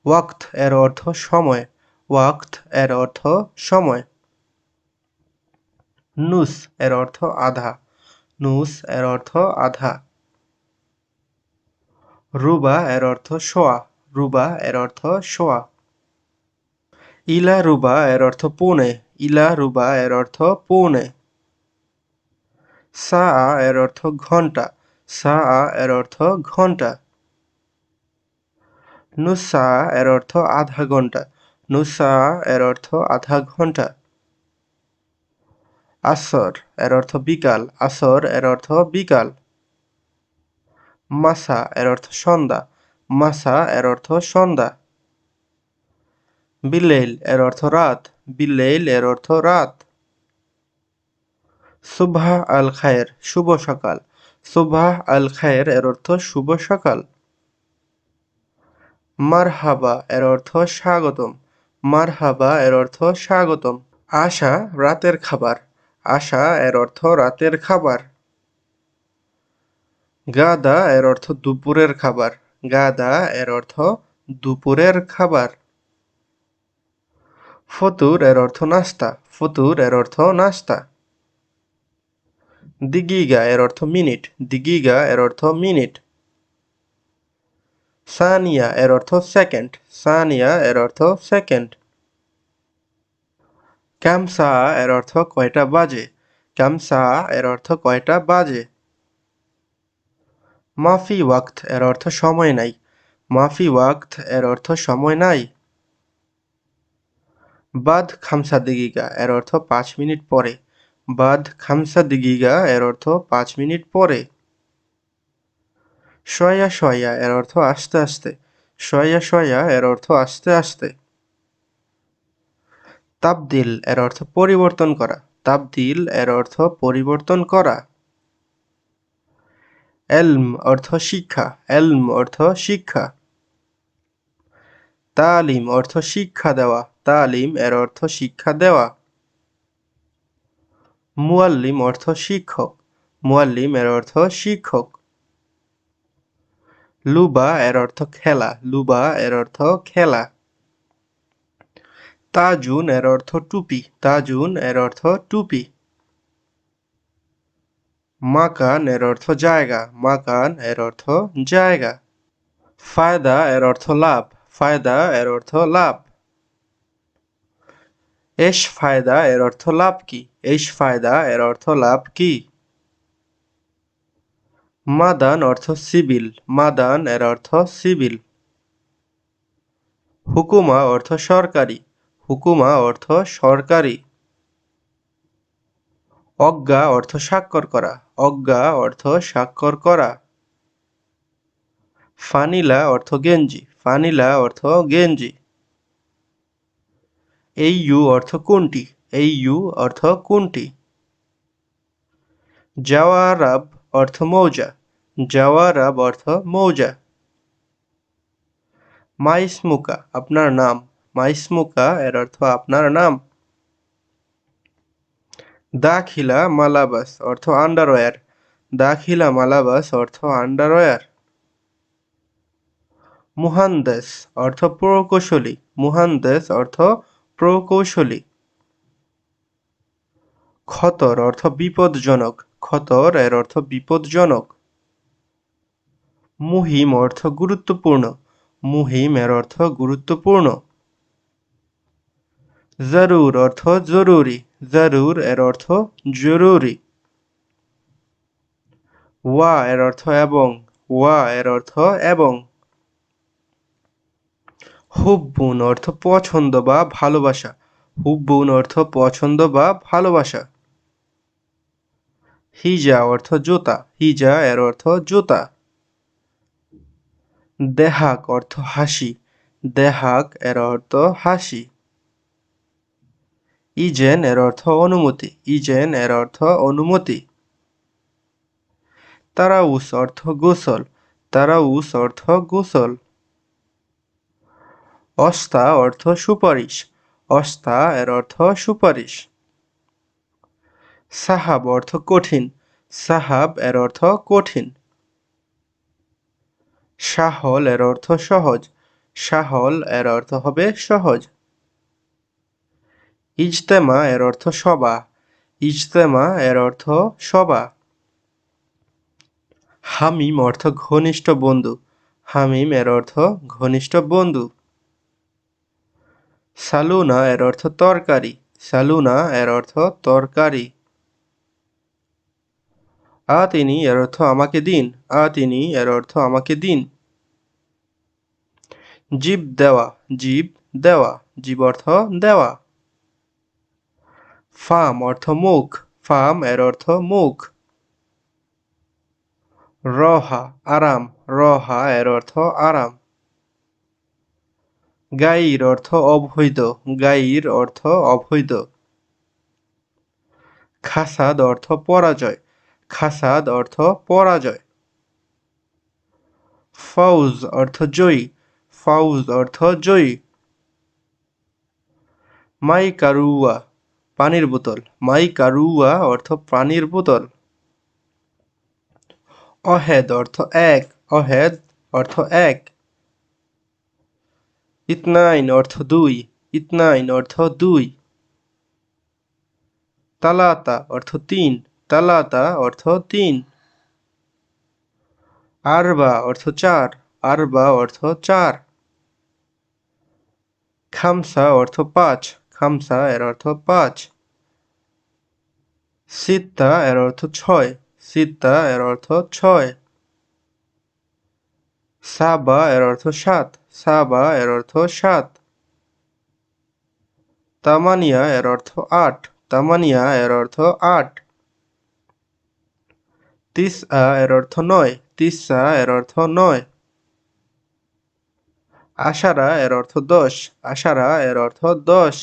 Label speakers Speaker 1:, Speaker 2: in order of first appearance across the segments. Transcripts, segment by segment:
Speaker 1: ওয়াক্ত এর অর্থ সময়। ওয়াক্ত এর অর্থ সময়। নুস এর অর্থ আধা। নুস এর অর্থ আধা। রুবা এর অর্থ সোয়া। রুবা এর অর্থ সোয়া। ইলা রুবা এর অর্থ পৌনে। ইলা রুবা এর অর্থ পৌনে। সা এর অর্থ ঘন্টা। সা এর অর্থ ঘন্টা। নুসা এর অর্থ আধা ঘন্টা। নুসা এর অর্থ আধা ঘন্টা। আসর এর অর্থ বিকাল। আসর এর অর্থ বিকাল। মাসা এর অর্থ সন্ধ্যা। মাসা এর অর্থ সন্ধ্যা। বিল্লেইল এর অর্থ রাত। বিল্লেইল এর অর্থ রাত। সুবহ আল খায়ের শুভ সকাল। সুবহ আল খায়ের এর অর্থ শুভ সকাল। মারহাবা এর অর্থ স্বাগতম। মারহাবা এর অর্থ স্বাগতম। আশা রাতের খাবার। আশা এর অর্থ রাতের খাবার। গাদা এর অর্থ দুপুরের খাবার। গাদা এর অর্থ দুপুরের খাবার। ফতুর এর অর্থ নাস্তা। ফতুর এর অর্থ নাস্তা। দিগিগা এর অর্থ মিনিট। দিগিগা এর অর্থ মিনিট। সানিয়া এর অর্থ সেকেন্ড। সানিয়া এর অর্থ সেকেন্ড। ক্যামসা এর অর্থ কয়টা বাজে। ক্যামসা এর অর্থ কয়টা বাজে। মাফি ওয়াক্ত এর অর্থ সময় নাই। মাফি ওয়াক্ত এর অর্থ সময় নাই। বাদ খামসা দিগিগা এর অর্থ 5 মিনিট পরে। বাদ খামসা দিগিগা এর অর্থ 5 মিনিট পরে। শয়া শয়া এর অর্থ আস্তে আস্তে। শয়া শয়া এর অর্থ আস্তে আস্তে। তাবদিল এর অর্থ পরিবর্তন করা। তাবদিল এর অর্থ পরিবর্তন করা। এলম অর্থ শিক্ষা। এলম অর্থ শিক্ষা। তালিম অর্থ শিক্ষা দেওয়া। তালিম এর অর্থ শিক্ষা দেওয়া। মুয়াল্লিম অর্থ শিক্ষক। মুয়াল্লিম এর অর্থ শিক্ষক। লুবা এর অর্থ খেলা। লুবা এর অর্থ খেলা। তাজুন এর অর্থ টুপি। তাজুন এর অর্থ টুপি। মাকান এর অর্থ জায়গা। মাকান এর অর্থ জায়গা। ফায়দা এর অর্থ লাভ। ফায়দা এর অর্থ লাভ। এশ ফায়দা এর অর্থ লাভ কি। এশ ফায়দা এর অর্থ লাভ কি। মাদান অর্থ সিভিল। মাদান এর অর্থ সিভিল। হুকুমা অর্থ সরকারি। হুকুমা অর্থ সরকারি। অজ্ঞা অর্থ স্বাক্ষর করা। অজ্ঞা অর্থ স্বাক্ষর করা। ফানিলা অর্থ গেঞ্জি। ফানিলা অর্থ গেঞ্জি। এই ইউ অর্থ কোনটি। এই ইউ অর্থ কোনটি। জাওয়ারাব অর্থ মৌজা। জাওয়ারাব অর্থ মৌজা। মাইসমুকা আপনার নাম। মাইসমুকা এর অর্থ আপনার নাম। দাখিলা মালাবাস অর্থ আন্ডারওয়্যার। দাখিলা মালাবাস অর্থ আন্ডারওয়্যার। মুহান্দেস অর্থ প্রকৌশলী। মুহান্দেস অর্থ প্রকৌশলী। খতর অর্থ বিপদজনক। খতর এর অর্থ বিপদজনক। মুহিম অর্থ গুরুত্বপূর্ণ। মুহিম এর অর্থ গুরুত্বপূর্ণ। জরুর অর্থ জরুরি। জরুর এর অর্থ জরুরি। ওয়া এর অর্থ এবং। ওয়া এর অর্থ এবং। হুব্বুন অর্থ পছন্দ বা ভালোবাসা। হুব্বুন অর্থ পছন্দ বা ভালোবাসা। হিজা অর্থ জুতা। হিজা এর অর্থ জুতা। দেহাক অর্থ হাসি। দেহাক এর অর্থ হাসি। ইজেন এর অর্থ অনুমতি। ইজেন এর অর্থ অনুমতি। তারাউস অর্থ গোসল। তারাউস অর্থ গোসল। অস্তা অর্থ সুপারিশ। অস্তা এর অর্থ সুপারিশ। সাহাব অর্থ কঠিন। সাহাব এর অর্থ কঠিন। সাহল এর অর্থ সহজ। সাহল এর অর্থ হবে সহজ। ইজতেমা এর অর্থ সভা। ইজতেমা এর অর্থ সভা। হামিম অর্থ ঘনিষ্ঠ বন্ধু। হামিম এর অর্থ ঘনিষ্ঠ বন্ধু। সালুনা এর অর্থ তরকারি। সালুনা এর অর্থ তরকারি। আতিনি এর অর্থ আমাকে দিন। আতিনি এর অর্থ আমাকে দিন। জিব দেওয়া। জিব দেওয়া। জিব অর্থ দেওয়া। ফাম অর্থ মুখ। ফাম এর অর্থ মুখ। রহা আরাম। রহা এর অর্থ আরাম। গাইর অর্থ অবৈধ। গাইর অর্থ অবৈধ। খাসাদ অর্থ পরাজয়। খাসাদ অর্থ পরাজয়। ফাউজ অর্থ জয়ী। ফাউজ অর্থ জয়ী। মাই কারুয়া পানির বোতল। মাই কারুয়া অর্থ পানির বোতল। অহেদ অর্থ এক। অহেদ অর্থ এক। ইতনাইন অর্থ দুই। ইতনাইন অর্থ দুই। তালাতা অর্থ তিন। তালাতা অর্থ তিন। আরবা অর্থ চার। আরবা অর্থ চার। খামসা অর্থ পাঁচ। খামসা এর অর্থ পাঁচ। সিত্তা এর অর্থ ছয়। সিত্তা এর অর্থ ছয়। সাবা এর অর্থ সাত। সাবা এর অর্থ সাত। তামানিয়া এর অর্থ আট। তামানিয়া এর অর্থ আট। তিসআ এর অর্থ নয়। তিসআ এর অর্থ নয়। আশারা এর অর্থ দশ। আশারা এর অর্থ দশ।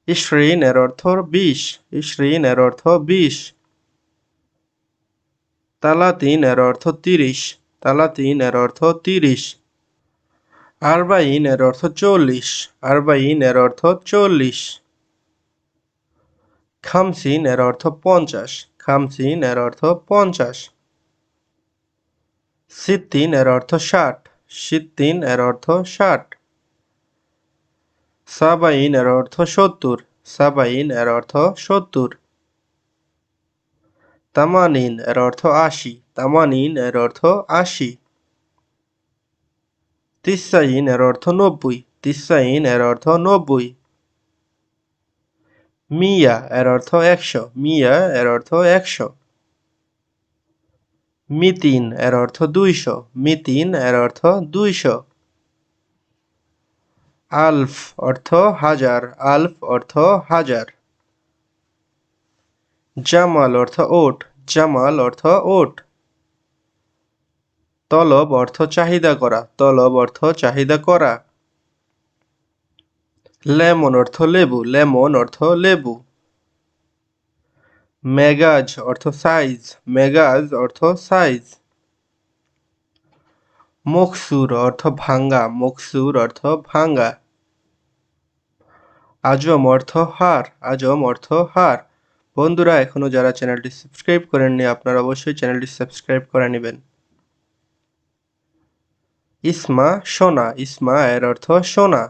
Speaker 1: ইশরিন এর অর্থ বিশ। ইশরিন এর অর্থ বিশ। তালাতিন এর অর্থ তিরিশ। তালাতিন এর অর্থ তিরিশ। আরবাইন এর অর্থ চল্লিশ। আরবাইন এর অর্থ চল্লিশ। খামসিন এর অর্থ পঞ্চাশ। খামসিন এর অর্থ পঞ্চাশ। সিত্তিন এর অর্থ ষাট। সিত্তিন এর অর্থ ষাট। সাবাইন এর অর্থ সত্তর। সাবাইন এর অর্থ সত্তর। তামানিন এর অর্থ আশি। তামানিন এর অর্থ আশি। তিসাইন এর অর্থ নব্বই। তিসাইন এর অর্থ নব্বই। মিয়া এর অর্থ একশো। মিয়া এর অর্থ একশো। মিতিন এর অর্থ দুইশো। মিতিন এর অর্থ দুইশো। আলফ অর্থ হাজার। আলফ অর্থ হাজার। জামাল অর্থ ওট। জামাল অর্থ ওট। তলব অর্থ চাহিদা করা। তলব অর্থ চাহিদা করা। লেমন অর্থ লেবু। লেমন অর্থ লেবু। মেগাজ অর্থ সাইজ। মেগাজ অর্থ সাইজ। মকসুর অর্থ ভাঙ্গা। মকসুর অর্থ ভাঙ্গা। আজম অর্থ হার। আজম অর্থ হার। বন্ধুরা এখনো যারা চ্যানেলটি সাবস্ক্রাইব করেননি আপনারা অবশ্যই চ্যানেলটি সাবস্ক্রাইব করে নেবেন। ইসমা সোনা। ইসমা এর অর্থ সোনা।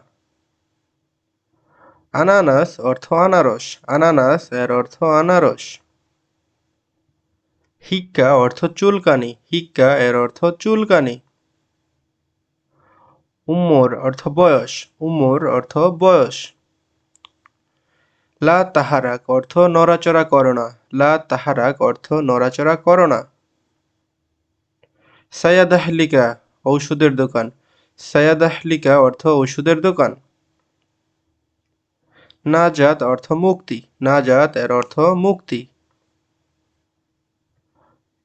Speaker 1: আনানাস অর্থ আনারস। আনানাস এর অর্থ আনারস। হিক্কা অর্থ চুলকানি। হিক্কা এর অর্থ চুলকানি। উম্মর অর্থ বয়স। উম্মর অর্থ বয়স। লা তাহারাক অর্থ নড়াচড়া করো না। লা তাহারাক অর্থ নড়াচড়া করো না। সায়াদাহলিকা ঔষধের দোকান। সায়াদাহলিকা অর্থ ওষুধের দোকান। নাজাত অর্থ মুক্তি। নাজাত এর অর্থ মুক্তি।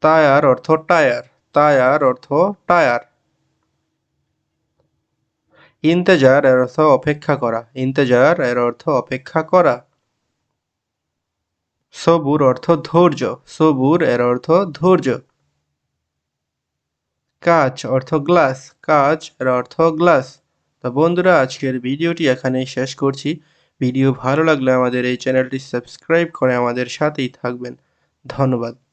Speaker 1: তায়ার অর্থ টায়ার। তায়ার অর্থ টায়ার। ইন্তেজার এর অর্থ অপেক্ষা করা। ইন্তেজার এর অর্থ অপেক্ষা করা। সবুর অর্থ ধৈর্য। সবুর এর অর্থ ধৈর্য। কাচ অর্থ গ্লাস। কাচ এর অর্থ গ্লাস। তো বন্ধুরা আজকের ভিডিওটি এখানেই শেষ করছি। ভিডিও ভালো লাগলে আমাদের এই চ্যানেলটি সাবস্ক্রাইব করে আমাদের সাথেই থাকবেন। ধন্যবাদ।